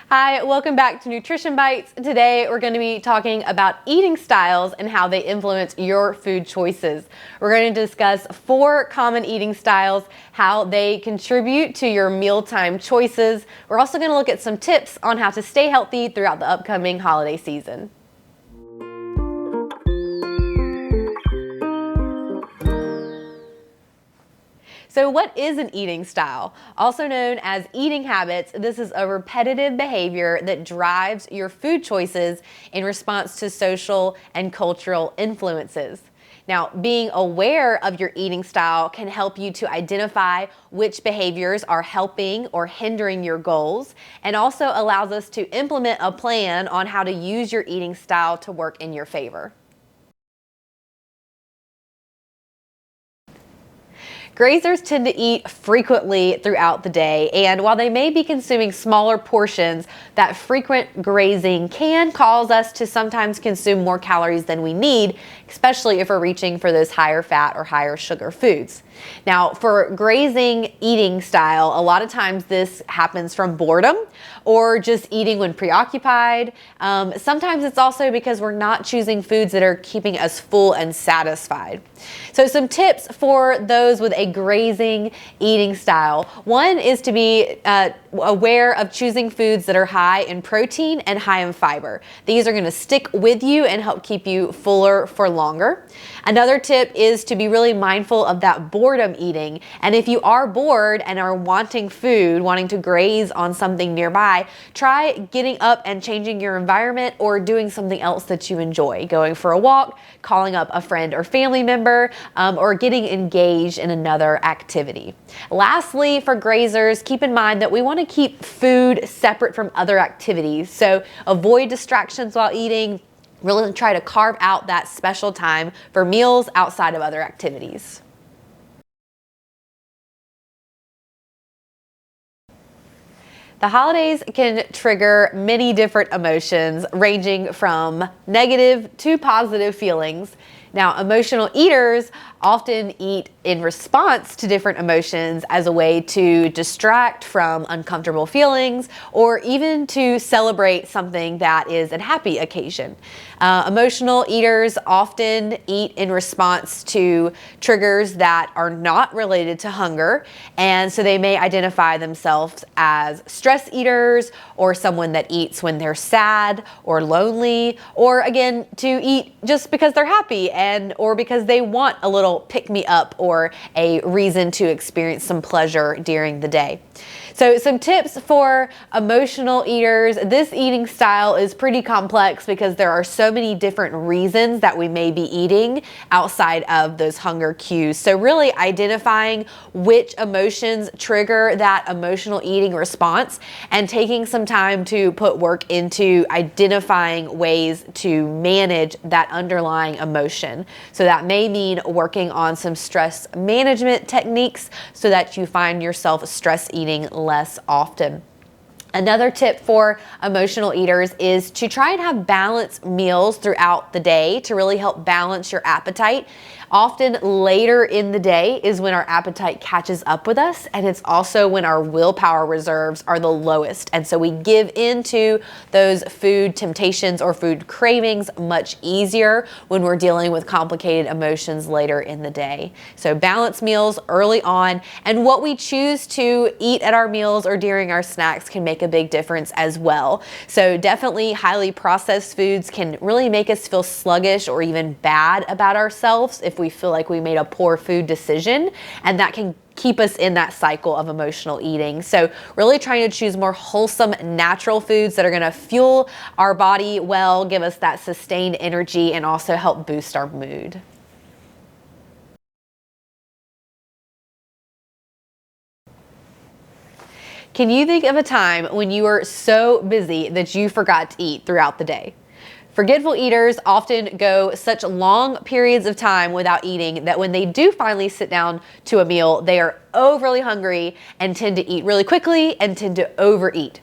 Hi, welcome back to Nutrition Bites. Today we're going to be talking about eating styles and how they influence your food choices. We're going to discuss 4 common eating styles, how they contribute to your mealtime choices. We're also going to look at some tips on how to stay healthy throughout the upcoming holiday season. So what is an eating style? Also known as eating habits, this is a repetitive behavior that drives your food choices in response to social and cultural influences. Now, being aware of your eating style can help you to identify which behaviors are helping or hindering your goals, and also allows us to implement a plan on how to use your eating style to work in your favor. Grazers tend to eat frequently throughout the day, and while they may be consuming smaller portions, that frequent grazing can cause us to sometimes consume more calories than we need, especially if we're reaching for those higher fat or higher sugar foods. Now, for grazing eating style, a lot of times this happens from boredom or just eating when preoccupied. Sometimes it's also because we're not choosing foods that are keeping us full and satisfied. So some tips for those with a grazing eating style. One is to be aware of choosing foods that are high in protein and high in fiber. These are going to stick with you and help keep you fuller for longer. Another tip is to be really mindful of that boredom eating. And if you are bored and are wanting food, wanting to graze on something nearby, try getting up and changing your environment or doing something else that you enjoy. Going for a walk, calling up a friend or family member, or getting engaged in another activity. Lastly, for grazers, keep in mind that we want to keep food separate from other activities. So avoid distractions while eating. Really try to carve out that special time for meals outside of other activities. The holidays can trigger many different emotions, ranging from negative to positive feelings. Now, emotional eaters often eat in response to different emotions as a way to distract from uncomfortable feelings or even to celebrate something that is a happy occasion. Emotional eaters often eat in response to triggers that are not related to hunger, and so they may identify themselves as stress eaters or someone that eats when they're sad or lonely, or again, to eat just because they're happy or because they want a little pick-me-up or a reason to experience some pleasure during the day. So some tips for emotional eaters. This eating style is pretty complex because there are so many different reasons that we may be eating outside of those hunger cues. So really identifying which emotions trigger that emotional eating response and taking some time to put work into identifying ways to manage that underlying emotion. So that may mean working on some stress management techniques so that you find yourself stress eating less often. Another tip for emotional eaters is to try and have balanced meals throughout the day to really help balance your appetite. Often later in the day is when our appetite catches up with us, and it's also when our willpower reserves are the lowest. And so we give into those food temptations or food cravings much easier when we're dealing with complicated emotions later in the day. So balance meals early on, and what we choose to eat at our meals or during our snacks can make a big difference as well. So definitely highly processed foods can really make us feel sluggish or even bad about ourselves if we feel like we made a poor food decision, and that can keep us in that cycle of emotional eating. So really trying to choose more wholesome, natural foods that are going to fuel our body well, give us that sustained energy, and also help boost our mood. Can you think of a time when you were so busy that you forgot to eat throughout the day? Forgetful eaters often go such long periods of time without eating that when they do finally sit down to a meal, they are overly hungry and tend to eat really quickly and tend to overeat.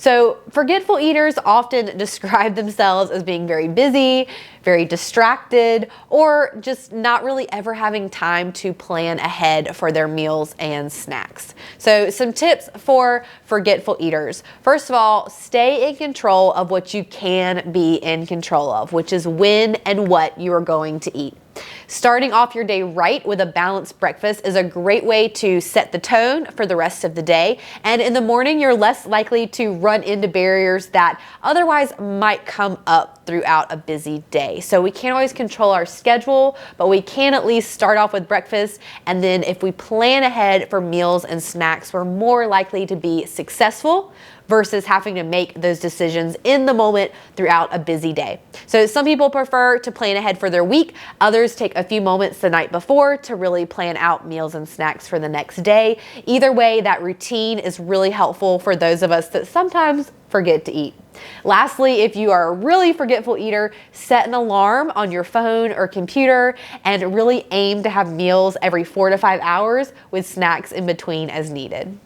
So forgetful eaters often describe themselves as being very busy, very distracted, or just not really ever having time to plan ahead for their meals and snacks. So some tips for forgetful eaters. First of all, stay in control of what you can be in control of, which is when and what you are going to eat. Starting off your day right with a balanced breakfast is a great way to set the tone for the rest of the day. And in the morning, you're less likely to run into barriers that otherwise might come up throughout a busy day. So we can't always control our schedule, but we can at least start off with breakfast. And then if we plan ahead for meals and snacks, we're more likely to be successful versus having to make those decisions in the moment throughout a busy day. So some people prefer to plan ahead for their week. Others take a few moments the night before to really plan out meals and snacks for the next day. Either way, that routine is really helpful for those of us that sometimes forget to eat. Lastly, if you are a really forgetful eater, set an alarm on your phone or computer and really aim to have meals every 4 to 5 hours with snacks in between as needed.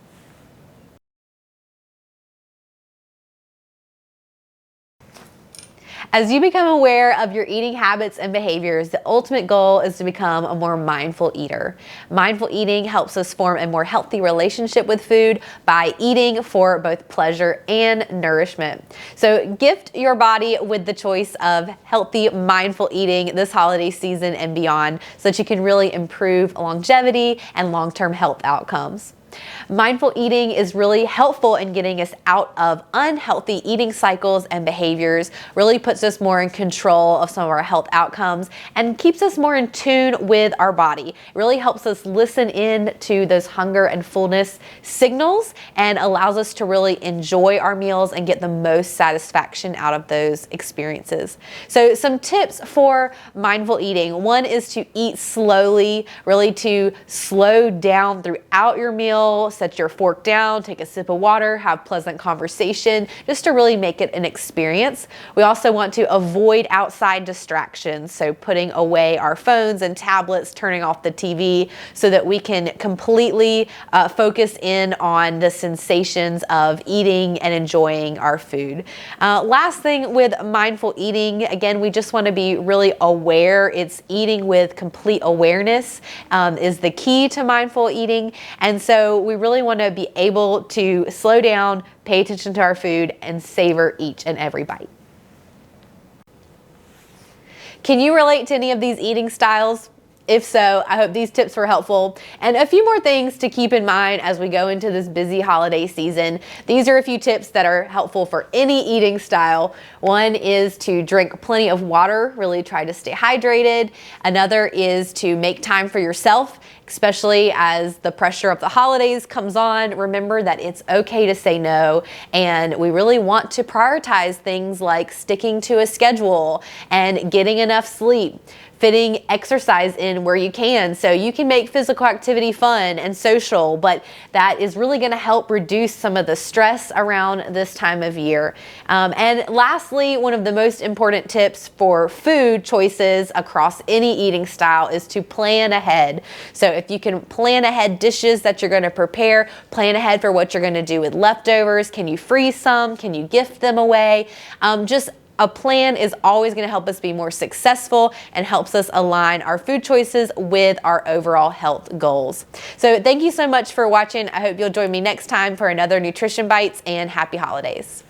As you become aware of your eating habits and behaviors, the ultimate goal is to become a more mindful eater. Mindful eating helps us form a more healthy relationship with food by eating for both pleasure and nourishment. So gift your body with the choice of healthy, mindful eating this holiday season and beyond so that you can really improve longevity and long-term health outcomes. Mindful eating is really helpful in getting us out of unhealthy eating cycles and behaviors, really puts us more in control of some of our health outcomes, and keeps us more in tune with our body. It really helps us listen in to those hunger and fullness signals and allows us to really enjoy our meals and get the most satisfaction out of those experiences. So some tips for mindful eating. One is to eat slowly, really to slow down throughout your meal. Set your fork down, take a sip of water, have pleasant conversation, just to really make it an experience. We also want to avoid outside distractions, so putting away our phones and tablets, turning off the TV so that we can completely focus in on the sensations of eating and enjoying our food. Last thing with mindful eating, again, we just want to be really aware. It's eating with complete awareness is the key to mindful eating. And so we really want to be able to slow down, pay attention to our food, and savor each and every bite. Can you relate to any of these eating styles? If so, I hope these tips were helpful. And a few more things to keep in mind as we go into this busy holiday season. These are a few tips that are helpful for any eating style. One is to drink plenty of water, really try to stay hydrated. Another is to make time for yourself, especially as the pressure of the holidays comes on. Remember that it's okay to say no, and we really want to prioritize things like sticking to a schedule and getting enough sleep, fitting exercise in where you can so you can make physical activity fun and social, but that is really going to help reduce some of the stress around this time of year. And lastly, one of the most important tips for food choices across any eating style is to plan ahead. So if you can plan ahead dishes that you're going to prepare, plan ahead for what you're going to do with leftovers. Can you freeze some? Can you gift them away? Just a plan is always going to help us be more successful and helps us align our food choices with our overall health goals. So thank you so much for watching. I hope you'll join me next time for another Nutrition Bites, and happy holidays.